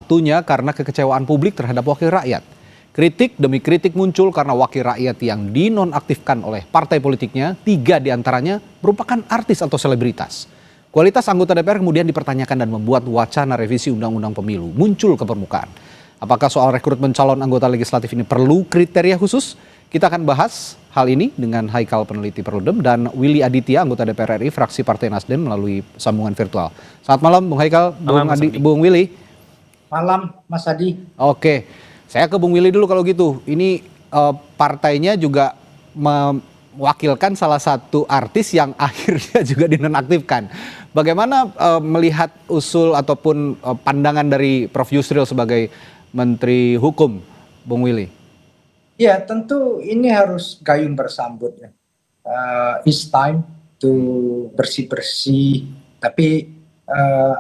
waktunya karena kekecewaan publik terhadap wakil rakyat. Kritik demi kritik muncul karena wakil rakyat yang dinonaktifkan oleh partai politiknya, 3 diantaranya merupakan artis atau selebritas. Kualitas anggota DPR kemudian dipertanyakan dan membuat wacana revisi Undang-Undang Pemilu muncul ke permukaan. Apakah soal rekrutmen calon anggota legislatif ini perlu kriteria khusus? Kita akan bahas hal ini dengan Haikal, peneliti Perludem, dan Willy Aditya, anggota DPR RI, fraksi Partai Nasdem, melalui sambungan virtual. Selamat malam, Bung Haikal, Bung Willy. Malam, Mas Adi. Oke, saya ke Bung Willy dulu kalau gitu. Ini partainya juga mewakilkan salah satu artis yang akhirnya juga dinonaktifkan. Bagaimana melihat usul ataupun pandangan dari Prof. Yusril sebagai Menteri Hukum, Bung Willy? Ya, tentu ini harus gayung bersambut ya. It's time to bersih-bersih. Tapi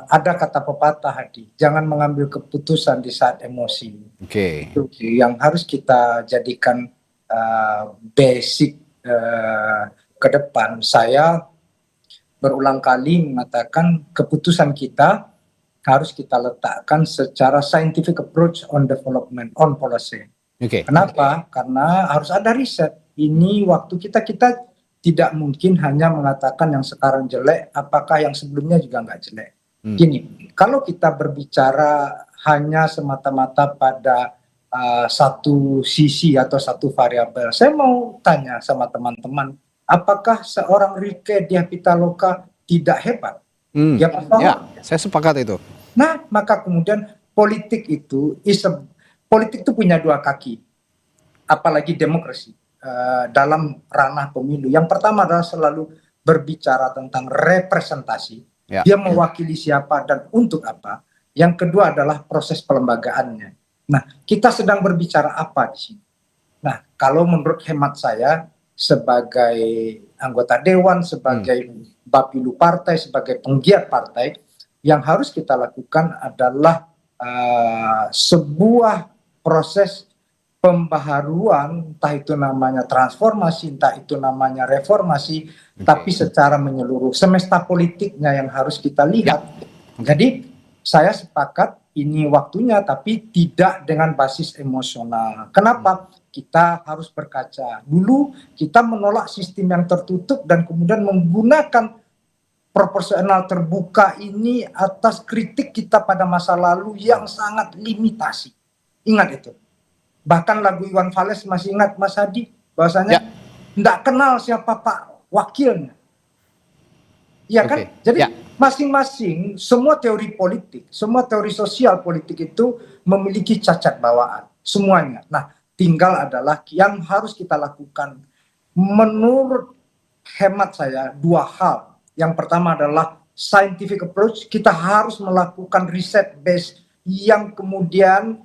ada kata pepatah, Hadi, jangan mengambil keputusan di saat emosi. Oke. Itu yang harus kita jadikan basic ke depan. Saya berulang kali mengatakan keputusan kita harus kita letakkan secara scientific approach on development, on policy. Okay. Kenapa? Karena harus ada riset. Ini waktu kita tidak mungkin hanya mengatakan yang sekarang jelek, apakah yang sebelumnya juga nggak jelek. Gini, kalau kita berbicara hanya semata-mata pada satu sisi atau satu variabel, saya mau tanya sama teman-teman, apakah seorang Rieke Diah Pitaloka tidak hebat? Ya, saya sepakat itu. Nah, maka kemudian politik itu politik itu punya 2 kaki, apalagi demokrasi dalam ranah pemilu. Yang pertama adalah selalu berbicara tentang representasi, dia mewakili siapa dan untuk apa. Yang kedua adalah proses pelembagaannya. Nah, kita sedang berbicara apa di sini? Nah, kalau menurut hemat saya sebagai anggota dewan, sebagai bapilu partai, sebagai penggiat partai, yang harus kita lakukan adalah sebuah proses pembaharuan, entah itu namanya transformasi, entah itu namanya reformasi, tapi secara menyeluruh. Semesta politiknya yang harus kita lihat. Jadi saya sepakat ini waktunya, tapi tidak dengan basis emosional. Kenapa? Kita harus berkaca. Dulu kita menolak sistem yang tertutup dan kemudian menggunakan proporsional terbuka ini atas kritik kita pada masa lalu yang sangat limitasi. Ingat itu. Bahkan lagu Iwan Fals masih ingat, Mas Hadi, bahwasanya tidak kenal siapa Pak Wakilnya. Iya kan? Jadi masing-masing, semua teori politik, semua teori sosial politik itu memiliki cacat bawaan. Semuanya. Nah, tinggal adalah yang harus kita lakukan. Menurut hemat saya, 2 hal. Yang pertama adalah scientific approach. Kita harus melakukan riset base yang kemudian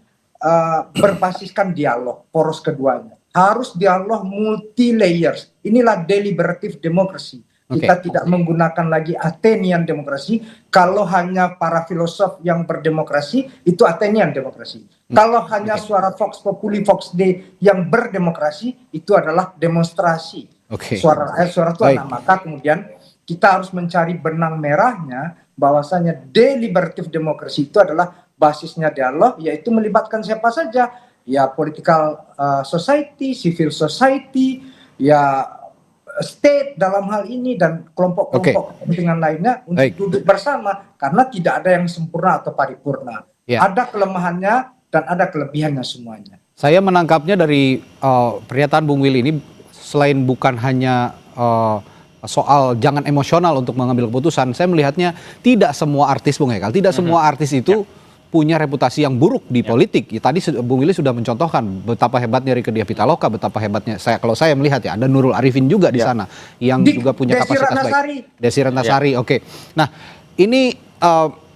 berbasiskan dialog, poros keduanya. Harus dialog multi layers. Inilah deliberative democracy. Kita tidak menggunakan lagi Athenian demokrasi. Kalau hanya para filosof yang berdemokrasi, itu Athenian demokrasi. Kalau hanya suara Vox Populi, Vox Dei yang berdemokrasi, itu adalah demonstrasi. Suara itu maka kemudian kita harus mencari benang merahnya, bahwasanya deliberative demokrasi itu adalah basisnya dialog, yaitu melibatkan siapa saja, ya political society, civil society, ya state dalam hal ini, dan kelompok-kelompok kepentingan lainnya untuk duduk bersama, karena tidak ada yang sempurna atau paripurna. Ada kelemahannya dan ada kelebihannya semuanya. Saya menangkapnya dari pernyataan Bung Willy ini, selain bukan hanya soal jangan emosional untuk mengambil keputusan, saya melihatnya tidak semua artis, Bung Haikal, tidak semua artis itu punya reputasi yang buruk di politik. Tadi Bung Willy sudah mencontohkan betapa hebatnya Rieke Diah Pitaloka, betapa hebatnya kalau saya melihat ya, ada Nurul Arifin juga di sana yang juga punya kapasitas baik. Desi Ratnasari. Nah, ini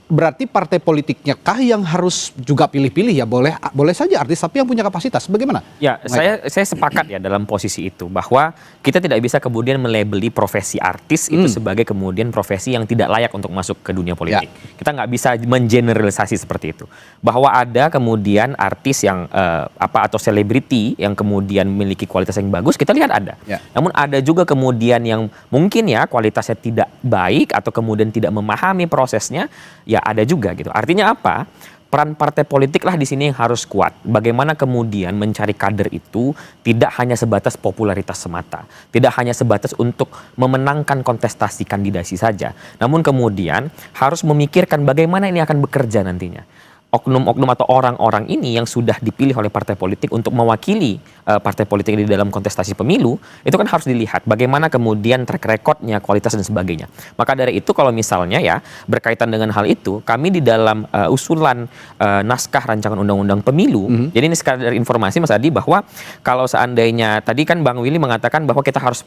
berarti partai politiknya kah yang harus juga pilih-pilih ya? Boleh saja artis tapi yang punya kapasitas. Bagaimana? Ya, saya sepakat ya dalam posisi itu, bahwa kita tidak bisa kemudian melabeli profesi artis itu sebagai kemudian profesi yang tidak layak untuk masuk ke dunia politik. Kita nggak bisa mengeneralisasi seperti itu. Bahwa ada kemudian artis yang atau selebriti yang kemudian memiliki kualitas yang bagus, kita lihat ada. Namun ada juga kemudian yang mungkin ya kualitasnya tidak baik atau kemudian tidak memahami prosesnya, ya ada juga gitu. Artinya apa? peran partai politik lah di sini yang harus kuat. Bagaimana kemudian mencari kader itu tidak hanya sebatas popularitas semata, tidak hanya sebatas untuk memenangkan kontestasi kandidasi saja, namun kemudian harus memikirkan bagaimana ini akan bekerja nantinya. Oknum-oknum atau orang-orang ini yang sudah dipilih oleh partai politik untuk mewakili partai politik di dalam kontestasi pemilu, itu kan harus dilihat bagaimana kemudian track recordnya, kualitas dan sebagainya. Maka dari itu kalau misalnya ya berkaitan dengan hal itu, kami di dalam usulan naskah rancangan undang-undang pemilu, jadi ini sekadar informasi Mas Adi bahwa kalau seandainya tadi kan Bang Willy mengatakan bahwa kita harus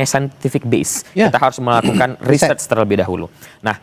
scientific base, kita harus melakukan research terlebih dahulu. Nah,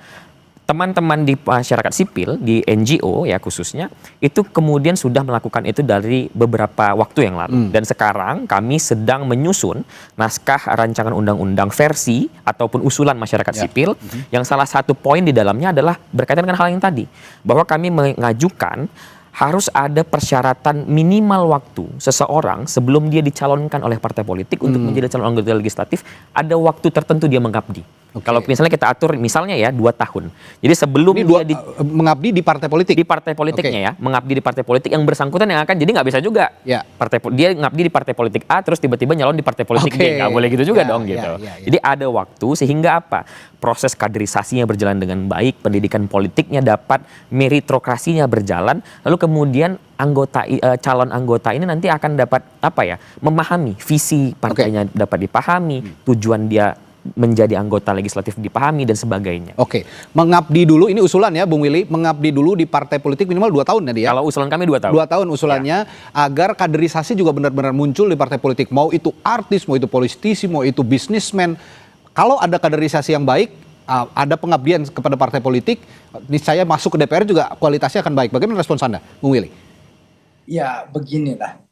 teman-teman di masyarakat sipil, di NGO ya khususnya, itu kemudian sudah melakukan itu dari beberapa waktu yang lalu. Dan sekarang kami sedang menyusun naskah rancangan undang-undang versi ataupun usulan masyarakat sipil, yang salah satu poin di dalamnya adalah berkaitan dengan hal yang tadi, bahwa kami mengajukan harus ada persyaratan minimal waktu seseorang sebelum dia dicalonkan oleh partai politik untuk menjadi calon anggota legislatif, ada waktu tertentu dia mengabdi. Kalau misalnya kita atur misalnya ya 2 tahun. Jadi sebelum dia mengabdi di partai politik. Di partai politiknya ya, mengabdi di partai politik yang bersangkutan yang akan, jadi nggak bisa juga. Dia ngabdi di partai politik A terus tiba-tiba nyalon di partai politik B, nggak boleh gitu juga dong gitu. Jadi ada waktu sehingga apa? Proses kaderisasinya berjalan dengan baik, pendidikan politiknya dapat, meritokrasinya berjalan, lalu kemudian calon anggota ini nanti akan dapat memahami visi partainya, dapat dipahami, tujuan dia menjadi anggota legislatif dipahami dan sebagainya. Mengabdi dulu, ini usulan ya Bung Willy, mengabdi dulu di partai politik minimal 2 tahun tadi ya. Kalau usulan kami 2 tahun. 2 tahun usulannya agar kaderisasi juga benar-benar muncul di partai politik. Mau itu artis, mau itu politisi, mau itu bisnismen. Kalau ada kaderisasi yang baik, ada pengabdian kepada partai politik, niscaya masuk ke DPR juga kualitasnya akan baik. Bagaimana respons Anda, Bung Willy? Ya beginilah,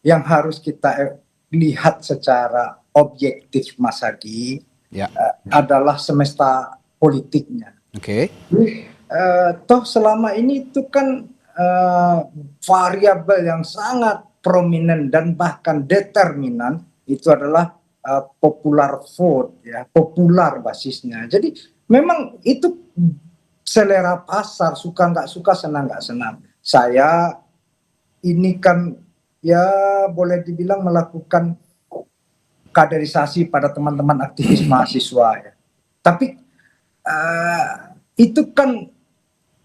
yang harus kita lihat secara objektif Mas Hadi adalah semesta politiknya. Toh selama ini itu kan variabel yang sangat prominent dan bahkan determinan itu adalah popular vote ya, popular basisnya. Jadi memang itu selera pasar, suka nggak suka, senang nggak senang. Saya ini kan ya boleh dibilang melakukan kaderisasi pada teman-teman aktivis mahasiswa ya. Tapi itu kan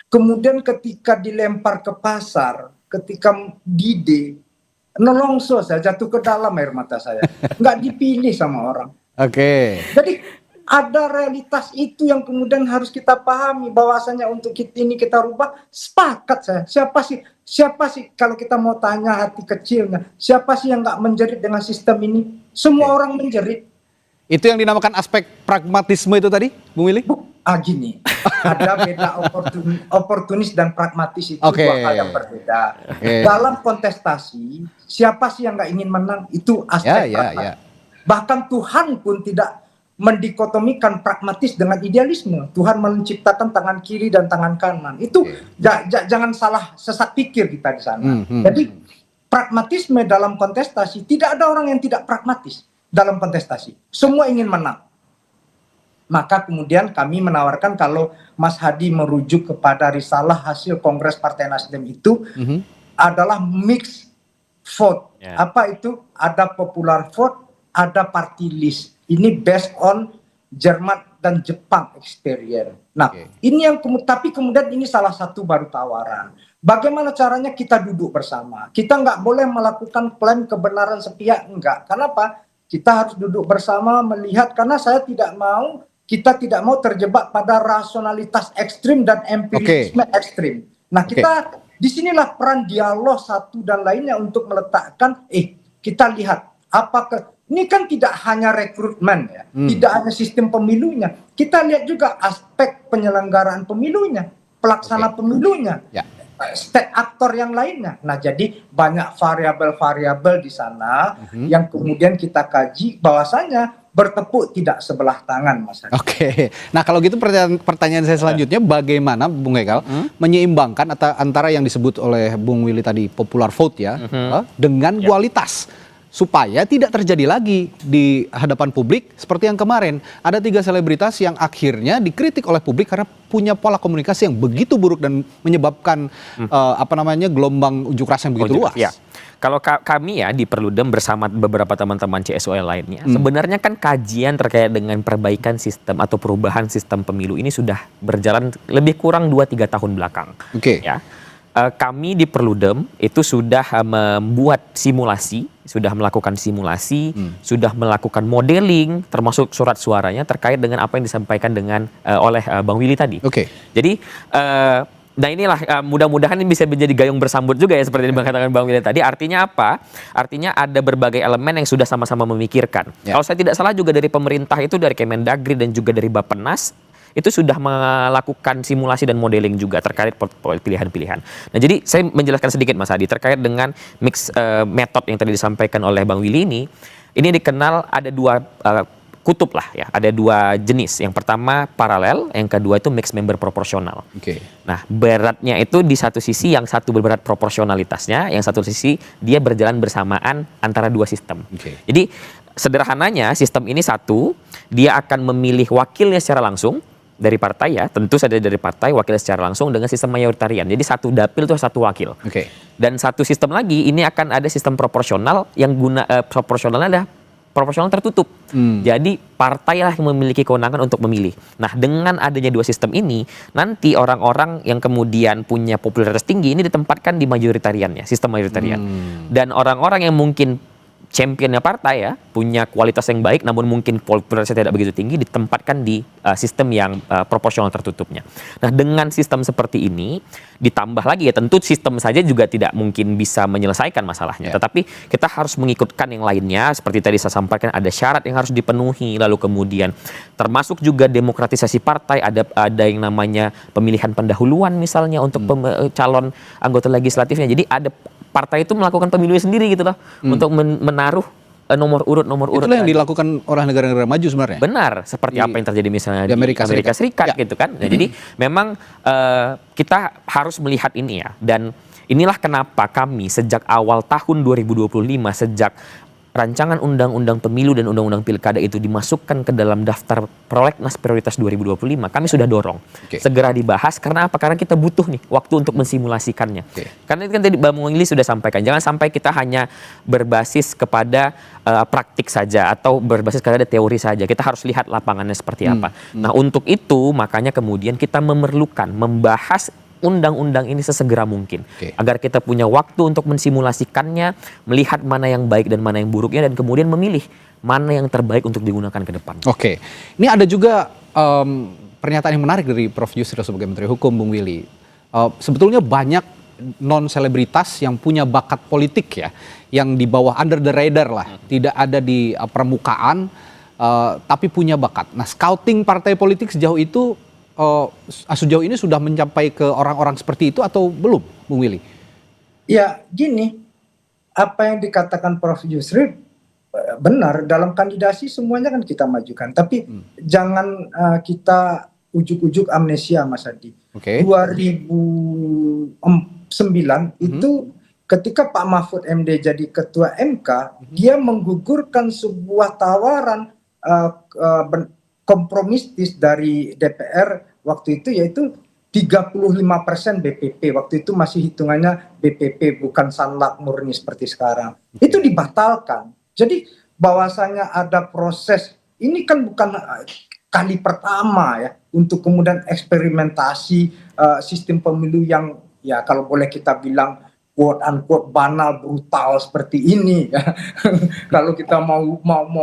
kemudian ketika dilempar ke pasar, ketika dide, nolongso saya jatuh ke dalam air mata saya, nggak dipilih sama orang. Jadi ada realitas itu yang kemudian harus kita pahami, bahwasanya untuk ini kita rubah. Sepakat saya. Siapa sih kalau kita mau tanya hati kecilnya, siapa sih yang nggak menjerit dengan sistem ini? Semua orang menjerit. Itu yang dinamakan aspek pragmatisme itu tadi, Bung Willy? Gini, ada beda oportunis dan pragmatis, itu dua hal yang berbeda. Dalam kontestasi, siapa sih yang nggak ingin menang? Itu aspek pragmatis. Bahkan Tuhan pun tidak mendikotomikan pragmatis dengan idealisme. Tuhan menciptakan tangan kiri dan tangan kanan. Itu jangan salah sesat pikir kita di sana. Jadi pragmatisme dalam kontestasi, tidak ada orang yang tidak pragmatis dalam kontestasi. Semua ingin menang. Maka kemudian kami menawarkan kalau Mas Hadi merujuk kepada risalah hasil Kongres Partai Nasdem itu adalah mix vote. Apa itu? Ada popular vote, ada party list. Ini based on Jerman dan Jepang experience. Nah, ini yang tapi kemudian ini salah satu baru tawaran. Bagaimana caranya kita duduk bersama? Kita nggak boleh melakukan klaim kebenaran sepihak, enggak. Kenapa? Kita harus duduk bersama melihat, karena kita tidak mau terjebak pada rasionalitas ekstrim dan empirisme ekstrim. Nah, kita disinilah peran dialog satu dan lainnya untuk meletakkan, kita lihat apakah ini kan tidak hanya rekrutmen ya, tidak hanya sistem pemilunya. Kita lihat juga aspek penyelenggaraan pemilunya, pelaksana pemilunya, state aktor yang lainnya. Nah, jadi banyak variabel-variabel di sana yang kemudian kita kaji, bahwasanya bertepuk tidak sebelah tangan, Mas Hadi. Nah kalau gitu pertanyaan saya selanjutnya, bagaimana Bung Hekal menyeimbangkan antara yang disebut oleh Bung Willy tadi popular vote ya dengan kualitas. supaya tidak terjadi lagi di hadapan publik seperti yang kemarin. Ada 3 selebritas yang akhirnya dikritik oleh publik karena punya pola komunikasi yang begitu buruk dan menyebabkan gelombang unjuk rasa yang begitu luas. Ya. Kalau kami ya di Perludem bersama beberapa teman-teman CSOL lainnya, sebenarnya kan kajian terkait dengan perbaikan sistem atau perubahan sistem pemilu ini sudah berjalan lebih kurang 2-3 tahun belakang. Oke. Ya. Kami di Perludem itu sudah membuat simulasi, sudah melakukan simulasi, sudah melakukan modeling, termasuk surat suaranya terkait dengan apa yang disampaikan oleh Bang Willy tadi. Oke. Jadi nah inilah mudah-mudahan ini bisa menjadi gayung bersambut juga ya seperti yang dikatakan Bang Willy tadi. Artinya apa? Artinya ada berbagai elemen yang sudah sama-sama memikirkan. Ya. Kalau saya tidak salah juga dari pemerintah itu, dari Kemendagri dan juga dari Bappenas itu sudah melakukan simulasi dan modeling juga terkait pilihan-pilihan. Nah, jadi saya menjelaskan sedikit Mas Adi terkait dengan mix metode yang tadi disampaikan oleh Bang Willy ini dikenal ada 2 kutub lah ya, ada 2 jenis. Yang pertama paralel, yang kedua itu mixed member proporsional. Oke. Nah, beratnya itu di satu sisi yang satu berberat proporsionalitasnya, yang satu sisi dia berjalan bersamaan antara 2 sistem. Oke. Jadi sederhananya sistem ini satu, dia akan memilih wakilnya secara langsung dari partai ya, tentu saja dari partai wakilnya secara langsung dengan sistem mayoritarian. Jadi satu dapil itu satu wakil. Oke. Dan satu sistem lagi ini akan ada sistem proporsional yang proporsionalnya adalah proporsional tertutup. Jadi partai lah yang memiliki kewenangan untuk memilih. Nah, dengan adanya 2 sistem ini, nanti orang-orang yang kemudian punya popularitas tinggi ini ditempatkan di mayoritariannya, sistem mayoritarian. Dan orang-orang yang mungkin championnya partai ya, punya kualitas yang baik namun mungkin popularitasnya tidak begitu tinggi, ditempatkan di sistem yang proporsional tertutupnya. Nah, dengan sistem seperti ini ditambah lagi ya, tentu sistem saja juga tidak mungkin bisa menyelesaikan masalahnya. Tetapi kita harus mengikutkan yang lainnya, seperti tadi saya sampaikan ada syarat yang harus dipenuhi, lalu kemudian termasuk juga demokratisasi partai, ada yang namanya pemilihan pendahuluan misalnya untuk calon anggota legislatifnya. Jadi ada partai itu melakukan pemilunya sendiri gitu loh, untuk menaruh nomor urut Itulah yang dilakukan oleh negara-negara maju sebenarnya. Benar, seperti apa yang terjadi misalnya di Amerika Serikat ya. gitu kan. Nah, jadi memang kita harus melihat ini ya, dan inilah kenapa kami sejak awal tahun 2025, sejak rancangan undang-undang pemilu dan undang-undang pilkada itu dimasukkan ke dalam daftar prolegnas prioritas 2025, kami sudah dorong segera dibahas. Karena apa? Karena kita butuh nih waktu untuk mensimulasikannya. Karena itu kan tadi Bang Willy sudah sampaikan, jangan sampai kita hanya berbasis kepada praktik saja atau berbasis kepada teori saja. Kita harus lihat lapangannya seperti apa. Nah, untuk itu makanya kemudian kita memerlukan membahas undang-undang ini sesegera mungkin, agar kita punya waktu untuk mensimulasikannya, melihat mana yang baik dan mana yang buruknya, dan kemudian memilih mana yang terbaik untuk digunakan ke depan. Oke, ini ada juga pernyataan yang menarik dari Prof. Yusril sebagai Menteri Hukum, Bung Willy. Sebetulnya banyak non-selebritas yang punya bakat politik ya, yang di bawah under the radar lah, tidak ada di permukaan, tapi punya bakat. Nah, scouting partai politik sejauh itu sejauh ini sudah mencapai ke orang-orang seperti itu atau belum, Bung Willy? Ya, gini, apa yang dikatakan Prof. Yusril benar, dalam kandidasi semuanya kan kita majukan, tapi jangan kita ujuk-ujuk amnesia, Mas Adi. 2009 itu ketika Pak Mahfud MD jadi ketua MK, dia menggugurkan sebuah tawaran kompromistis dari DPR waktu itu, yaitu 35% BPP. Waktu itu masih hitungannya BPP, bukan sanlak murni seperti sekarang. Itu dibatalkan. Jadi bahwasanya ada proses, ini kan bukan kali pertama ya untuk kemudian eksperimentasi sistem pemilu yang ya kalau boleh kita bilang quote unquote banal, brutal seperti ini ya. Kalau kita mau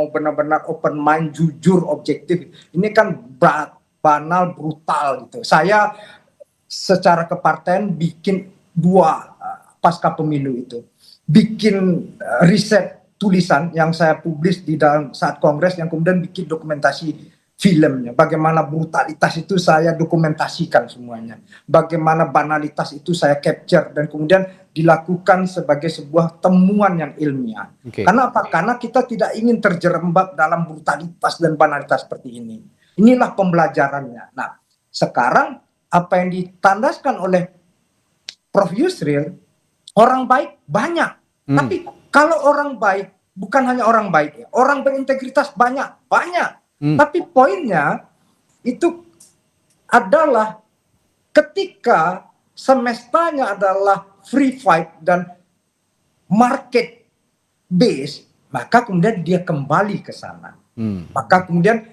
benar-benar open mind, jujur, objektif, ini kan banal, brutal gitu. Saya secara kepartaian bikin 2 pasca pemilu itu, bikin riset tulisan yang saya publis di dalam saat kongres, yang kemudian bikin dokumentasi filmnya. Bagaimana brutalitas itu saya dokumentasikan semuanya. Bagaimana banalitas itu saya capture dan kemudian dilakukan sebagai sebuah temuan yang ilmiah. Karena apa? Karena kita tidak ingin terjerembab dalam brutalitas dan banalitas seperti ini. Inilah pembelajarannya. Nah, sekarang apa yang ditandaskan oleh Prof. Yusril, orang baik banyak. Tapi kalau orang baik bukan hanya orang baik, ya. Orang berintegritas banyak. Tapi poinnya itu adalah ketika semestanya adalah free fight dan market base, maka kemudian dia kembali ke sana. Maka kemudian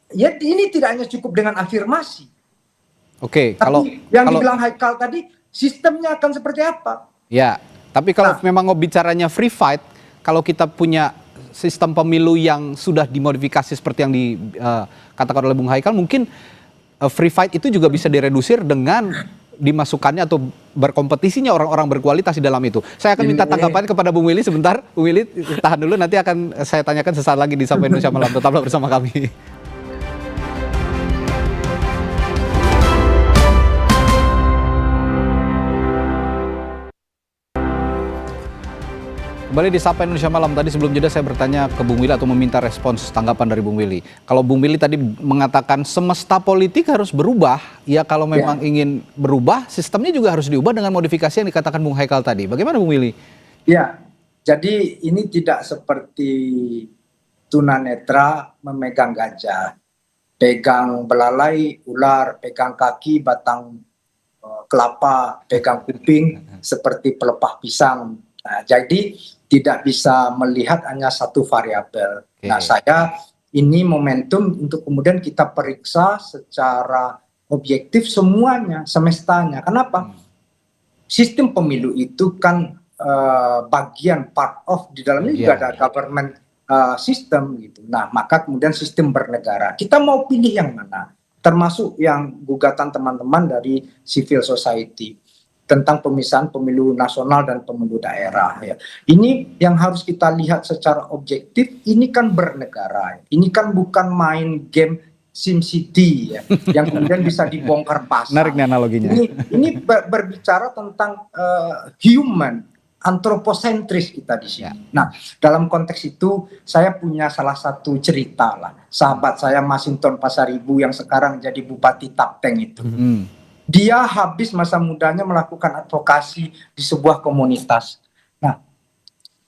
ya ini tidak hanya cukup dengan afirmasi. Oke, Tapi yang dibilang Haikal tadi, sistemnya akan seperti apa? Ya, tapi kalau memang bicaranya free fight, kalau kita punya sistem pemilu yang sudah dimodifikasi seperti yang dikatakan oleh Bung Haikal, mungkin free fight itu juga bisa diredusir dengan dimasukkannya atau berkompetisinya orang-orang berkualitas di dalam itu. Saya akan minta tanggapan kepada Bung Willy sebentar. Bung Willy, tahan dulu, nanti akan saya tanyakan sesaat lagi di Sapa Indonesia Malam. Tetaplah bersama kami. Kembali di Sapa Indonesia Malam. Tadi sebelum jeda saya bertanya ke Bung Willy atau meminta respons tanggapan dari Bung Willy. Kalau Bung Willy tadi mengatakan semesta politik harus berubah, ya kalau memang ingin berubah, sistemnya juga harus diubah dengan modifikasi yang dikatakan Bung Haikal tadi. Bagaimana Bung Willy? Ya, jadi ini tidak seperti tunanetra memegang gajah, pegang belalai, ular, pegang kaki, batang kelapa, pegang kuping, seperti pelepah pisang. Nah, jadi tidak bisa melihat hanya satu variabel. Nah, saya ini momentum untuk kemudian kita periksa secara objektif semuanya, semestanya. Kenapa? Sistem pemilu itu kan bagian part of di dalamnya juga ada government system gitu. Nah, maka kemudian sistem bernegara. Kita mau pilih yang mana? Termasuk yang gugatan teman-teman dari civil society tentang pemisahan pemilu nasional dan pemilu daerah, ya. Ini yang harus kita lihat secara objektif. Ini kan bernegara, ini kan bukan main game SimCity, ya, yang kemudian bisa dibongkar pasang. Menarik nih analoginya. Ini berbicara tentang human, antroposentris kita di sini. Nah, dalam konteks itu saya punya salah satu cerita lah. Sahabat saya Masinton Pasaribu yang sekarang jadi Bupati Tapteng itu. Dia habis masa mudanya melakukan advokasi di sebuah komunitas. Nah,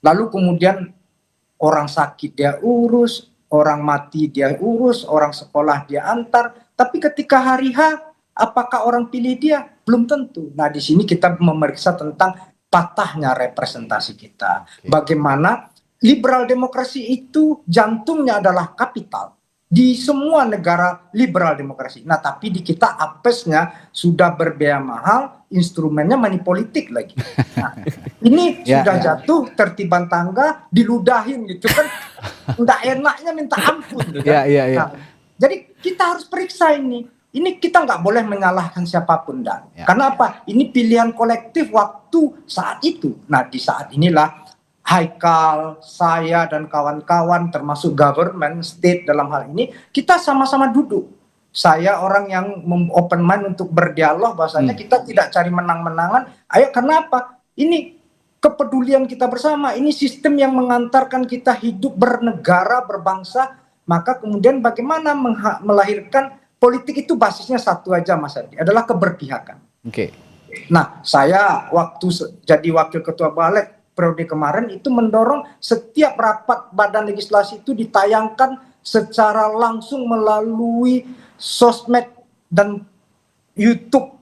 lalu kemudian orang sakit dia urus, orang mati dia urus, orang sekolah dia antar. Tapi ketika hari H, apakah orang pilih dia? Belum tentu. Nah, di sini kita memeriksa tentang patahnya representasi kita. Bagaimana liberal demokrasi itu jantungnya adalah kapital. Di semua negara liberal demokrasi. Nah, tapi di kita apesnya sudah berbiaya mahal, instrumennya money politik lagi. Nah, ini sudah jatuh tertiban tangga, diludahin gitu kan. Nggak enaknya minta ampun. Gitu kan? Nah, jadi kita harus periksa ini. Ini kita nggak boleh menyalahkan siapapun, Dan. Karena apa? Ini pilihan kolektif waktu saat itu. Nah, di saat inilah Haikal, saya dan kawan-kawan termasuk government, state dalam hal ini, kita sama-sama duduk. Saya orang yang open mind untuk berdialog, bahasanya kita tidak cari menang-menangan. Ayo, kenapa? Ini kepedulian kita bersama, ini sistem yang mengantarkan kita hidup bernegara, berbangsa, maka kemudian bagaimana melahirkan politik itu basisnya satu aja, Mas Adi, adalah keberpihakan. Nah, saya waktu jadi wakil ketua balik, periode kemarin itu mendorong setiap rapat badan legislasi itu ditayangkan secara langsung melalui sosmed dan YouTube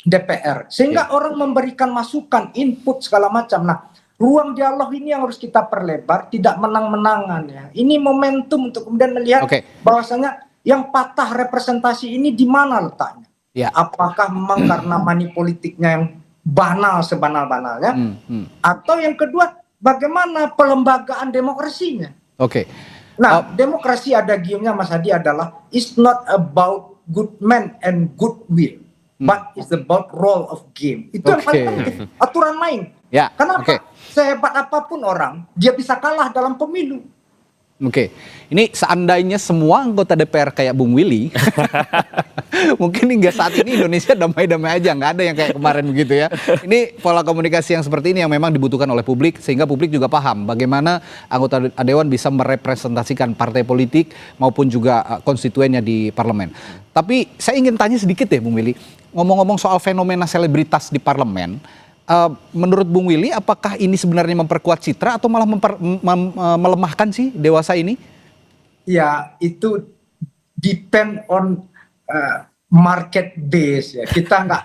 DPR. Sehingga orang memberikan masukan, input segala macam. Nah, ruang dialog ini yang harus kita perlebar, tidak menang-menangan, ya. Ini momentum untuk kemudian melihat bahwasanya yang patah representasi ini di mana letaknya. Apakah memang karena money politiknya yang banal sebanal-banalnya, atau yang kedua bagaimana pelembagaan demokrasinya. Nah, demokrasi ada giumnya, Mas Hadi, adalah it's not about good man and good will, but it's about role of game. Itu yang paling penting, aturan main. Kenapa? Sehebat apapun orang, dia bisa kalah dalam pemilu. Ini seandainya semua anggota DPR kayak Bung Willy, mungkin hingga saat ini Indonesia damai-damai aja, nggak ada yang kayak kemarin begitu ya. Ini pola komunikasi yang seperti ini yang memang dibutuhkan oleh publik, sehingga publik juga paham bagaimana anggota Dewan bisa merepresentasikan partai politik maupun juga konstituennya di parlemen. Tapi saya ingin tanya sedikit deh Bung Willy, ngomong-ngomong soal fenomena selebritas di parlemen, menurut Bung Willy, apakah ini sebenarnya memperkuat citra atau malah melemahkan sih Dewasa ini? Ya, itu depend on market base ya.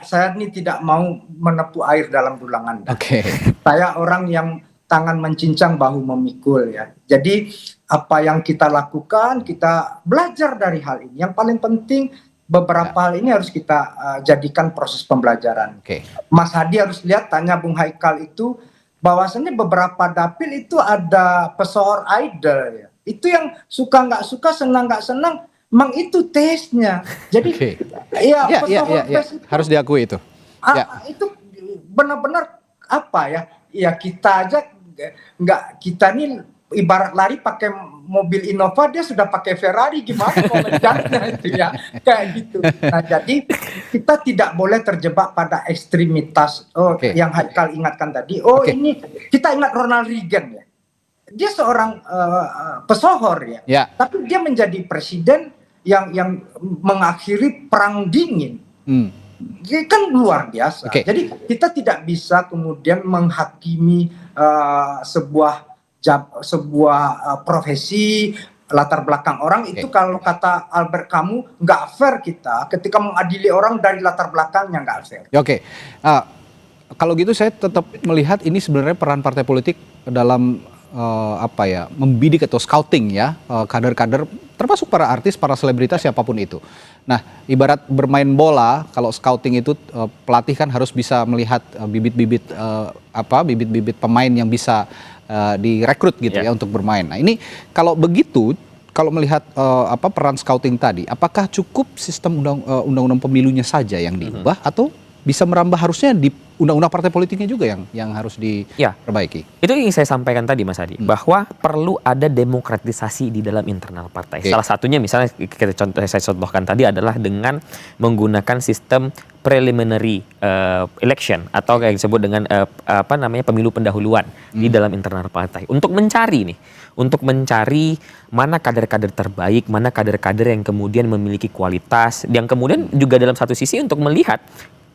Saya ini tidak mau menepu air dalam dulangan. Oke. Saya orang yang tangan mencincang bahu memikul ya. Jadi apa yang kita lakukan, kita belajar dari hal ini. Yang paling penting beberapa hal ini harus kita jadikan proses pembelajaran. Oke. Mas Hadi harus lihat, tanya Bung Haikal itu, bahwasannya beberapa dapil itu ada pesohor idol ya. Itu yang suka nggak suka, senang nggak senang, memang itu taste-nya. Jadi ya, pesohor itu, harus diakui itu. Itu benar-benar apa ya? Ya kita aja kita nih ibarat lari pakai mobil Innova, dia sudah pakai Ferrari, gimana komentarnya itu ya, kayak gitu. Nah, jadi kita tidak boleh terjebak pada ekstremitas yang Haikal ingatkan tadi. Ini kita ingat Ronald Reagan ya, dia seorang pesohor ya, tapi dia menjadi presiden yang mengakhiri perang dingin. Dia kan luar biasa. Jadi kita tidak bisa kemudian menghakimi sebuah profesi, latar belakang orang itu. Kalau kata Albert Camus, nggak fair kita ketika mengadili orang dari latar belakangnya, nggak fair. Kalau gitu saya tetap melihat ini sebenarnya peran partai politik dalam membidik atau scouting ya kader-kader, termasuk para artis, para selebritas, siapapun itu. Nah, ibarat bermain bola, kalau scouting itu pelatih kan harus bisa melihat bibit-bibit pemain yang bisa direkrut gitu ya untuk bermain. Nah, ini kalau begitu, kalau melihat peran scouting tadi, apakah cukup sistem undang-undang pemilunya saja yang diubah atau bisa merambah, harusnya di undang-undang partai politiknya juga yang harus diperbaiki? Itu yang saya sampaikan tadi, Mas Hadi, bahwa perlu ada demokratisasi di dalam internal partai. Salah satunya misalnya saya contohkan tadi adalah dengan menggunakan sistem preliminary election atau yang disebut dengan pemilu pendahuluan di dalam internal partai, untuk mencari mana kader-kader terbaik, mana kader-kader yang kemudian memiliki kualitas, yang kemudian juga dalam satu sisi untuk melihat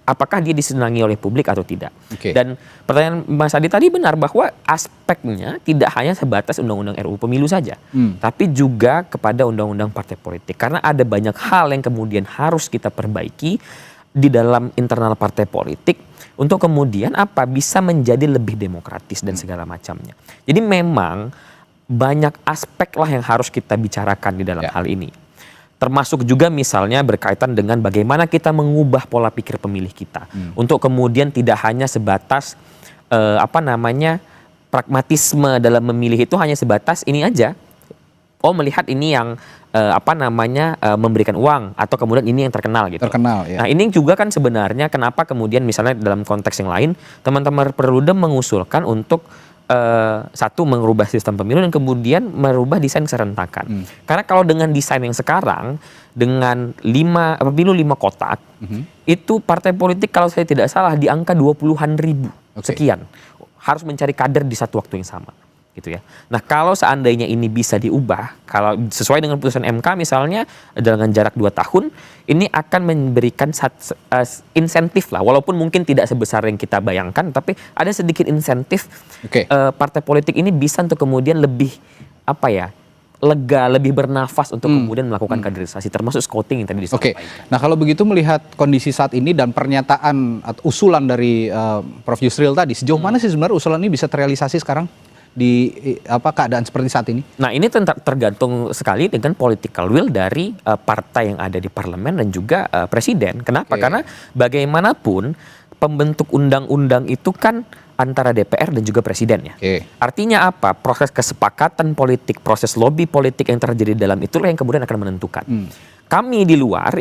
apakah dia disenangi oleh publik atau tidak. Dan pertanyaan Mas Hadi tadi benar, bahwa aspeknya tidak hanya sebatas undang-undang RUU Pemilu saja, tapi juga kepada undang-undang partai politik. Karena ada banyak hal yang kemudian harus kita perbaiki di dalam internal partai politik untuk kemudian bisa menjadi lebih demokratis dan segala macamnya. Jadi memang banyak aspek lah yang harus kita bicarakan di dalam hal ini. Termasuk juga misalnya berkaitan dengan bagaimana kita mengubah pola pikir pemilih kita untuk kemudian tidak hanya sebatas pragmatisme dalam memilih itu hanya sebatas ini aja. Melihat ini yang memberikan uang, atau kemudian ini yang terkenal gitu. Nah, ini juga kan sebenarnya kenapa kemudian misalnya dalam konteks yang lain teman-teman Perludem mengusulkan untuk satu, merubah sistem pemilu, dan kemudian merubah desain keserentakan. Karena kalau dengan desain yang sekarang, dengan pemilu 5 kotak, itu partai politik kalau saya tidak salah di angka 20-an ribu sekian, harus mencari kader di satu waktu yang sama. Gitu ya. Nah, kalau seandainya ini bisa diubah, kalau sesuai dengan putusan MK misalnya dengan jarak 2 tahun, ini akan memberikan insentif lah, walaupun mungkin tidak sebesar yang kita bayangkan, tapi ada sedikit insentif partai politik ini bisa untuk kemudian lebih lega, lebih bernafas untuk kemudian melakukan kaderisasi, termasuk scouting yang tadi disampaikan. Nah, kalau begitu melihat kondisi saat ini dan pernyataan atau usulan dari Prof. Yusril tadi, sejauh mana sih sebenarnya usulan ini bisa terrealisasi sekarang di keadaan seperti saat ini? Nah, ini tergantung sekali dengan political will dari partai yang ada di parlemen dan juga presiden. Kenapa? Karena bagaimanapun pembentuk undang-undang itu kan antara DPR dan juga presiden ya. Artinya apa? Proses kesepakatan politik, proses lobby politik yang terjadi dalam itulah yang kemudian akan menentukan. Kami di luar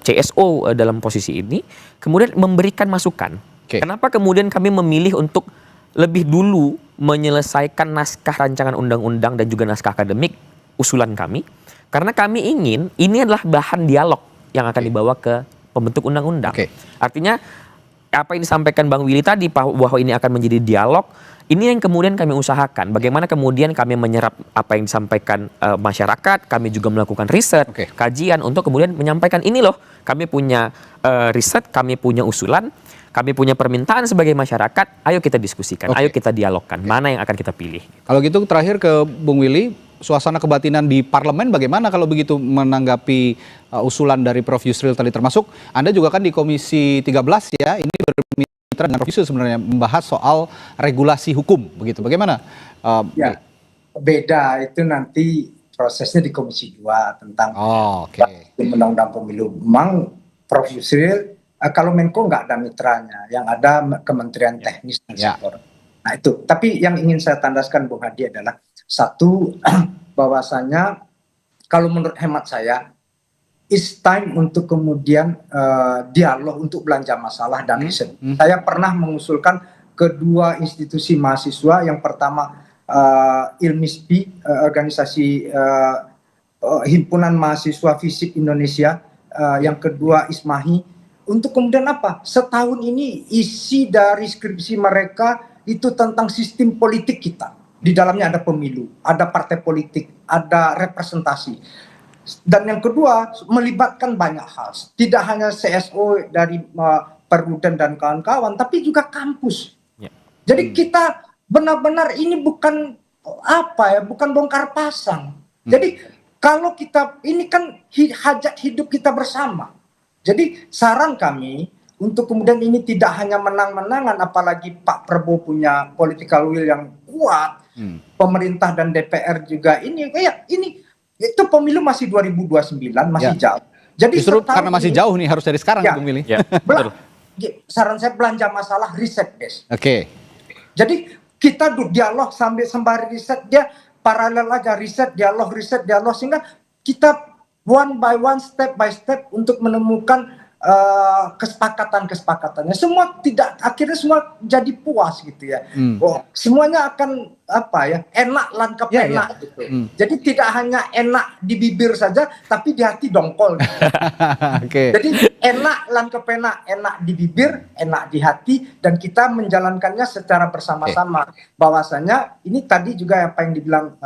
CSO dalam posisi ini kemudian memberikan masukan. Kenapa kemudian kami memilih untuk lebih dulu menyelesaikan naskah rancangan undang-undang dan juga naskah akademik usulan kami, karena kami ingin ini adalah bahan dialog yang akan dibawa ke pembentuk undang-undang. Artinya apa yang disampaikan Bang Willy tadi bahwa ini akan menjadi dialog, ini yang kemudian kami usahakan. Bagaimana kemudian kami menyerap apa yang disampaikan masyarakat, kami juga melakukan riset, kajian untuk kemudian menyampaikan ini loh, kami punya riset, kami punya usulan. kami punya permintaan sebagai masyarakat, ayo kita diskusikan, Oke. ayo kita dialogkan, mana yang akan kita pilih. Kalau gitu terakhir ke Bung Willy, suasana kebatinan di parlemen bagaimana kalau begitu menanggapi usulan dari Prof. Yusril tadi, termasuk Anda juga kan di Komisi 13 ya, ini bermitra dengan Prof. Yusril sebenarnya membahas soal regulasi hukum begitu. Bagaimana? Ya, beda itu nanti prosesnya di Komisi 2 tentang Oke. Undang-Undang Pemilu. Memang Prof. Yusril, kalau Menko nggak ada mitranya, yang ada Kementerian Teknis dan Ya. Sektor. Nah itu, tapi yang ingin saya tandaskan Bung Hadi adalah satu, bahwasanya kalau menurut hemat saya, it's time untuk kemudian dialog untuk belanja masalah dan riset. Saya pernah mengusulkan kedua institusi mahasiswa, yang pertama ILMISPI, organisasi Himpunan Mahasiswa Fisik Indonesia, yang kedua ISMAHI, untuk kemudian apa? Setahun ini isi dari skripsi mereka itu tentang sistem politik kita. Di dalamnya ada pemilu, ada partai politik, ada representasi. Dan yang kedua, melibatkan banyak hal. Tidak hanya CSO dari Perludem dan kawan-kawan, tapi juga kampus. Ya. Jadi kita benar-benar ini bukan bukan bongkar pasang. Jadi kalau kita, ini kan hajat hidup kita bersama. Jadi saran kami untuk kemudian ini tidak hanya menang-menangan, apalagi Pak Prabowo punya political will yang kuat, pemerintah dan DPR juga ini itu pemilu masih 2029, masih jauh. Jadi Justru karena masih jauh nih harus dari sekarang Ya. Bung Willy. Ya, betul. Saran saya belanja masalah riset, guys. Oke. Jadi kita dialog sambil sembari riset, dia paralel aja riset, dialog, sehingga kita one by one, step by step untuk menemukan kesepakatannya. Semua akhirnya semua jadi puas gitu ya. Oh, semuanya akan enak lan kepenak gitu. Jadi tidak hanya enak di bibir saja, tapi di hati dongkol. Gitu. Oke. Jadi enak lan kepenak, enak di bibir, enak di hati, dan kita menjalankannya secara bersama-sama. Bahwasanya ini tadi juga apa yang dibilang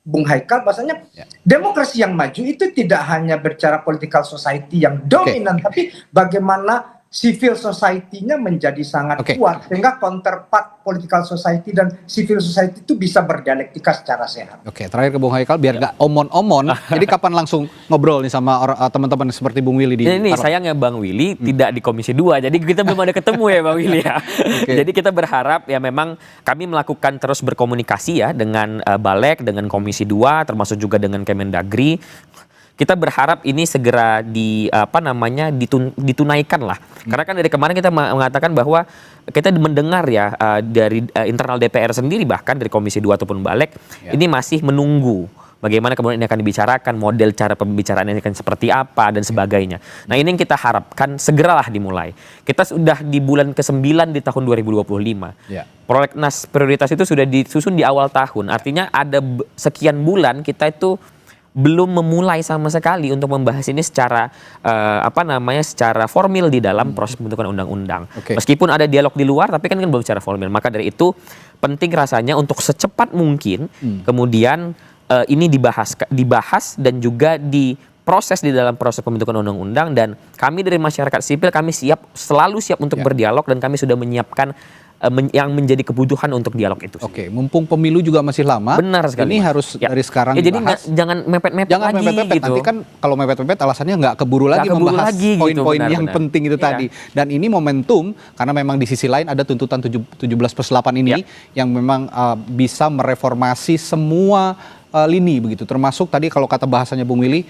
Bung Haikal, bahwasanya demokrasi yang maju itu tidak hanya berbicara political society yang dominan, tapi bagaimana civil society-nya menjadi sangat kuat, sehingga counterpart political society dan civil society itu bisa berdialektika secara sehat. Oke, terakhir ke Bung Haikal biar nggak omon-omon. Jadi kapan langsung ngobrol nih sama teman-teman seperti Bung Willy di Ini sayangnya Bang Willy tidak di Komisi 2, jadi kita belum ada ketemu ya Bang Willy ya. Jadi kita berharap ya memang kami melakukan terus berkomunikasi ya dengan Balek, dengan Komisi 2, termasuk juga dengan Kemendagri. Kita berharap ini segera ditunaikan lah. Karena kan dari kemarin kita mengatakan bahwa kita mendengar ya dari internal DPR sendiri, bahkan dari Komisi 2 ataupun Balek, ini masih menunggu bagaimana kemudian ini akan dibicarakan, model cara pembicaraan ini akan seperti apa dan sebagainya. Nah ini yang kita harapkan segeralah dimulai. Kita sudah di bulan ke-9 di tahun 2025. Prolegnas prioritas itu sudah disusun di awal tahun. Artinya ada sekian bulan kita itu belum memulai sama sekali untuk membahas ini secara secara formal di dalam proses pembentukan undang-undang. Meskipun ada dialog di luar, tapi kan belum secara formal. Maka dari itu penting rasanya untuk secepat mungkin kemudian ini dibahas dan juga diproses di dalam proses pembentukan undang-undang, dan kami dari masyarakat sipil kami selalu siap untuk berdialog, dan kami sudah menyiapkan yang menjadi kebutuhan untuk dialog itu. Oke, mumpung pemilu juga masih lama. Benar sekali. Ini harus dari sekarang jadi dibahas. jangan mepet-mepet Jangan lagi mepet-mepet gitu. Nanti kan kalau mepet-mepet alasannya nggak keburu lagi membahas poin-poin yang penting itu tadi. Dan ini momentum karena memang di sisi lain ada tuntutan 17+8 ini yang memang bisa mereformasi semua lini begitu, termasuk tadi kalau kata bahasanya Bung Willy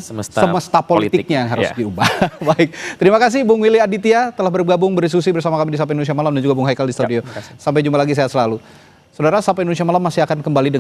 semesta politiknya yang harus diubah. Baik, terima kasih Bung Willy Aditya telah bergabung berdiskusi bersama kami di Sapa Indonesia Malam, dan juga Bung Haikal di studio. Sampai jumpa lagi, sehat selalu. Saudara, Sapa Indonesia Malam masih akan kembali dengan